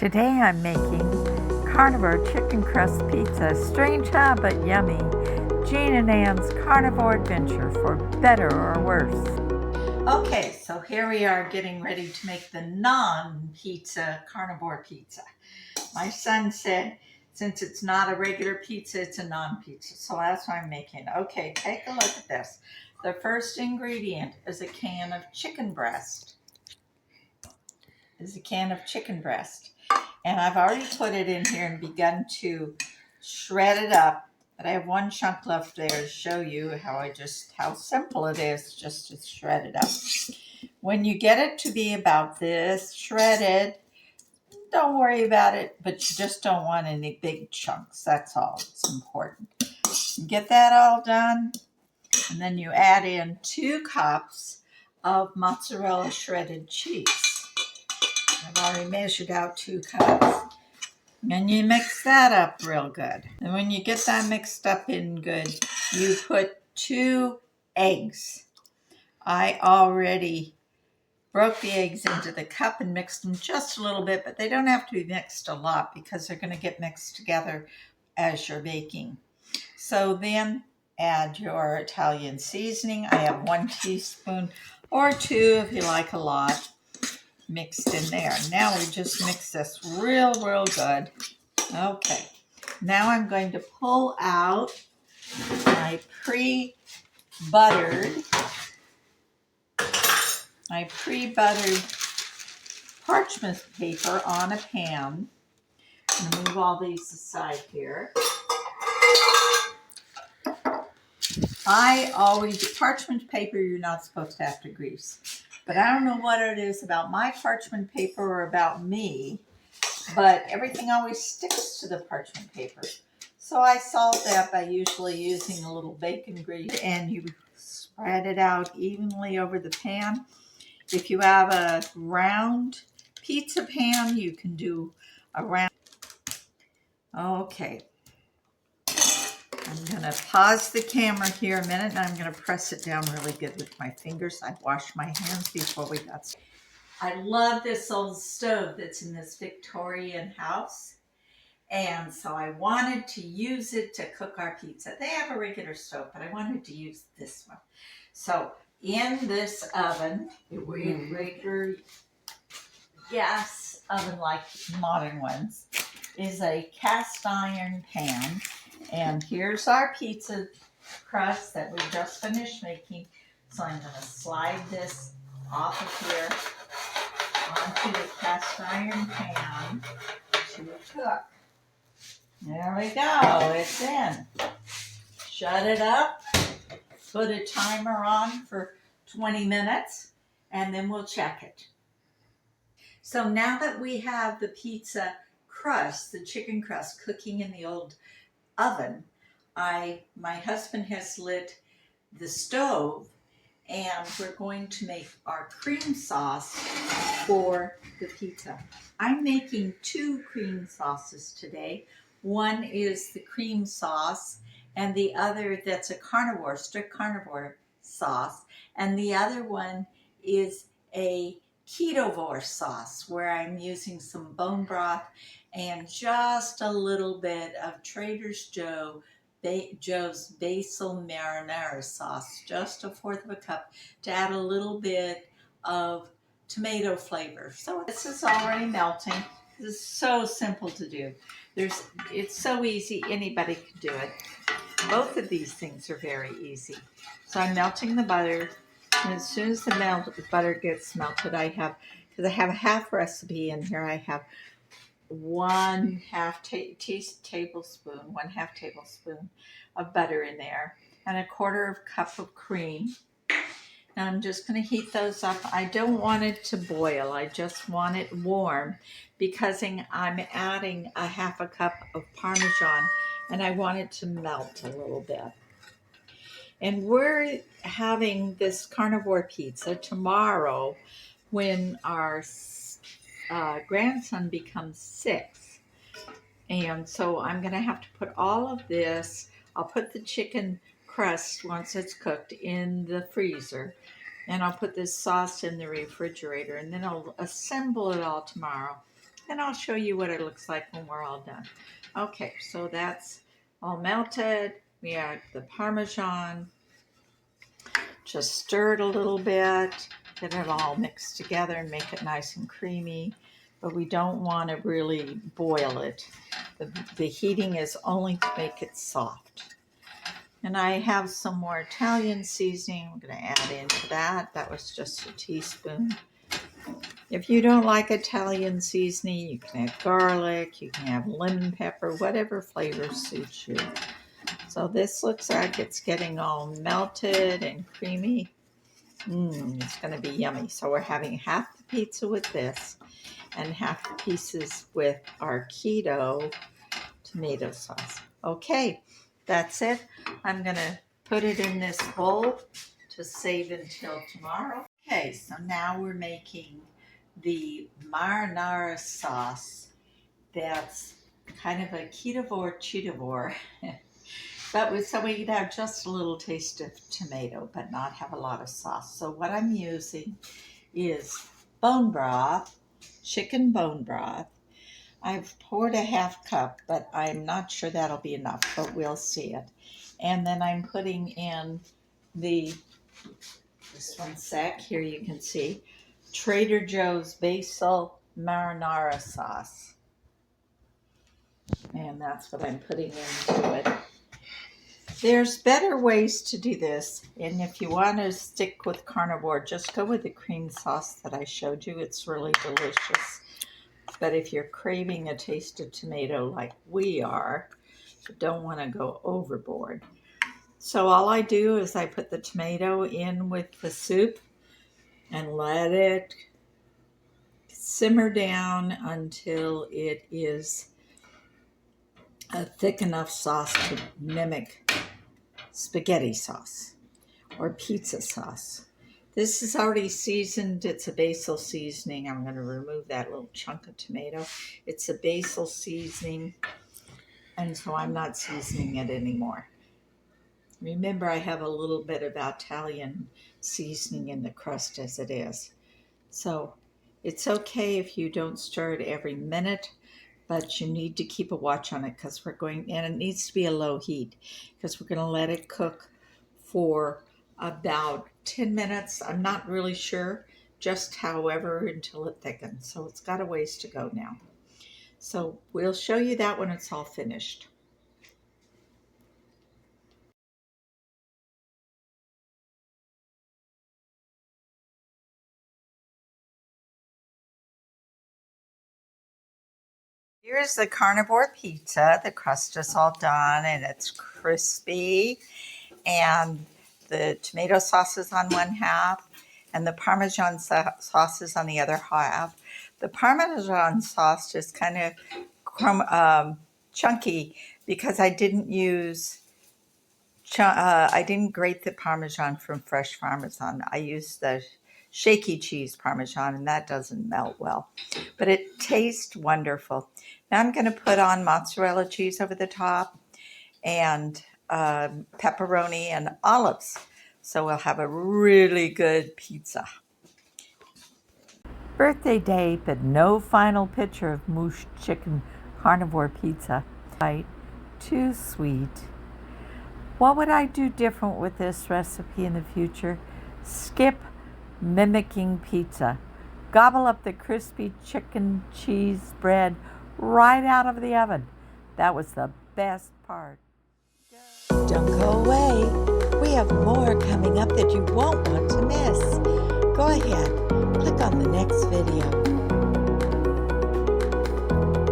Today I'm making Carnivore Chicken Crust Pizza. Strange huh, but yummy. Jean and Ann's Carnivore Adventure for better or worse. Okay, so here we are getting ready to make the non-pizza Carnivore Pizza. My son said since it's not a regular pizza, it's a non-pizza. So that's what I'm making. Okay, take a look at this. The first ingredient is a can of chicken breast. And I've already put it in here and begun to shred it up. But I have one chunk left there to show you how simple it is just to shred it up. When you get it to be about this shredded, don't worry about it, but you just don't want any big chunks. That's all. It's important. You get that all done, and then you add in 2 cups of mozzarella shredded cheese. I've already measured out 2 cups. And you mix that up real good. And when you get that mixed up in good, you put 2 eggs. I already broke the eggs into the cup and mixed them just a little bit, but they don't have to be mixed a lot because they're going to get mixed together as you're baking. So then add your Italian seasoning. I have 1 teaspoon or 2 if you like a lot mixed in there. Now we just mix this real good. Okay, now I'm going to pull out my pre-buttered parchment paper on a pan. I'm going to move all these aside here. Parchment paper you're not supposed to have to grease. But I don't know what it is about my parchment paper or about me, but everything always sticks to the parchment paper. So I solve that by usually using a little bacon grease, and you spread it out evenly over the pan. If you have a round pizza pan, you can do a round. Okay. I'm going to pause the camera here a minute, and I'm going to press it down really good with my fingers. I washed my hands before we got started. I love this old stove that's in this Victorian house, and so I wanted to use it to cook our pizza. They have a regular stove, but I wanted to use this one. So in this oven, a regular gas oven like modern ones, is a cast iron pan. And here's our pizza crust that we just finished making. So I'm going to slide this off of here onto the cast iron pan to cook. There we go. It's in. Shut it up. Put a timer on for 20 minutes, and then we'll check it. So now that we have the pizza crust, the chicken crust, cooking in the old oven, my husband has lit the stove, and we're going to make our cream sauce for the pizza. I'm making 2 cream sauces today. One is the cream sauce, and the other that's a strict carnivore sauce, and the other one is a ketovore sauce where I'm using some bone broth and just a little bit of Trader Joe's basil marinara sauce, just 1/4 cup, to add a little bit of tomato flavor. So this is already melting. This is so simple to do. It's so easy, anybody can do it. Both of these things are very easy. So I'm melting the butter, and as soon as the butter gets melted, because I have a half recipe in here, I have 1/2 tablespoon of butter in there, and 1/4 cup of cream. And I'm just going to heat those up. I don't want it to boil. I just want it warm because I'm adding a 1/2 cup of Parmesan, and I want it to melt a little bit. And we're having this carnivore pizza tomorrow when our grandson becomes 6. And so I'm going to have to put all of this, I'll put the chicken crust once it's cooked in the freezer, and I'll put this sauce in the refrigerator, and then I'll assemble it all tomorrow and I'll show you what it looks like when we're all done. Okay, so that's all melted. We add the Parmesan. Just stir it a little bit, get it all mixed together and make it nice and creamy. But we don't want to really boil it. The heating is only to make it soft. And I have some more Italian seasoning. I'm going to add into that. That was just a teaspoon. If you don't like Italian seasoning, you can add garlic, you can have lemon pepper, whatever flavor suits you. So this looks like it's getting all melted and creamy. It's going to be yummy. So we're having half the pizza with this and half the pieces with our keto tomato sauce. Okay, that's it. I'm going to put it in this bowl to save until tomorrow. Okay, so now we're making the marinara sauce. That's kind of a ketovore cheetovore. But so we could have just a little taste of tomato, but not have a lot of sauce. So what I'm using is bone broth, chicken bone broth. I've poured a half cup, but I'm not sure that'll be enough, but we'll see it. And then I'm putting in this one sec, here you can see, Trader Joe's basil marinara sauce. And that's what I'm putting into it. There's better ways to do this, and if you want to stick with carnivore, just go with the cream sauce that I showed you. It's really delicious. But if you're craving a taste of tomato like we are, you don't want to go overboard. So all I do is I put the tomato in with the soup and let it simmer down until it is a thick enough sauce to mimic spaghetti sauce or pizza sauce. This is already seasoned. It's a basil seasoning. I'm going to remove that little chunk of tomato. It's a basil seasoning, and so I'm not seasoning it anymore. Remember, I have a little bit of Italian seasoning in the crust as it is. So it's okay if you don't stir it every minute, but you need to keep a watch on it because and it needs to be a low heat because we're going to let it cook for about 10 minutes. I'm not really sure, just however until it thickens. So it's got a ways to go now. So we'll show you that when it's all finished. Here's the carnivore pizza. The crust is all done and it's crispy. And the tomato sauce is on one half and the Parmesan sauce is on the other half. The Parmesan sauce is kind of chunky because I didn't grate the Parmesan from fresh Parmesan. I used the shaky cheese Parmesan, and that doesn't melt well, but it tastes wonderful. Now I'm going to put on mozzarella cheese over the top and pepperoni and olives. So we'll have a really good pizza. Birthday date, but no final picture of Mooshed chicken carnivore pizza. Right, too sweet. What would I do different with this recipe in the future? Skip mimicking pizza. Gobble up the crispy chicken cheese bread right out of the oven. That was the best part. Don't go away. We have more coming up that you won't want to miss. Go ahead, click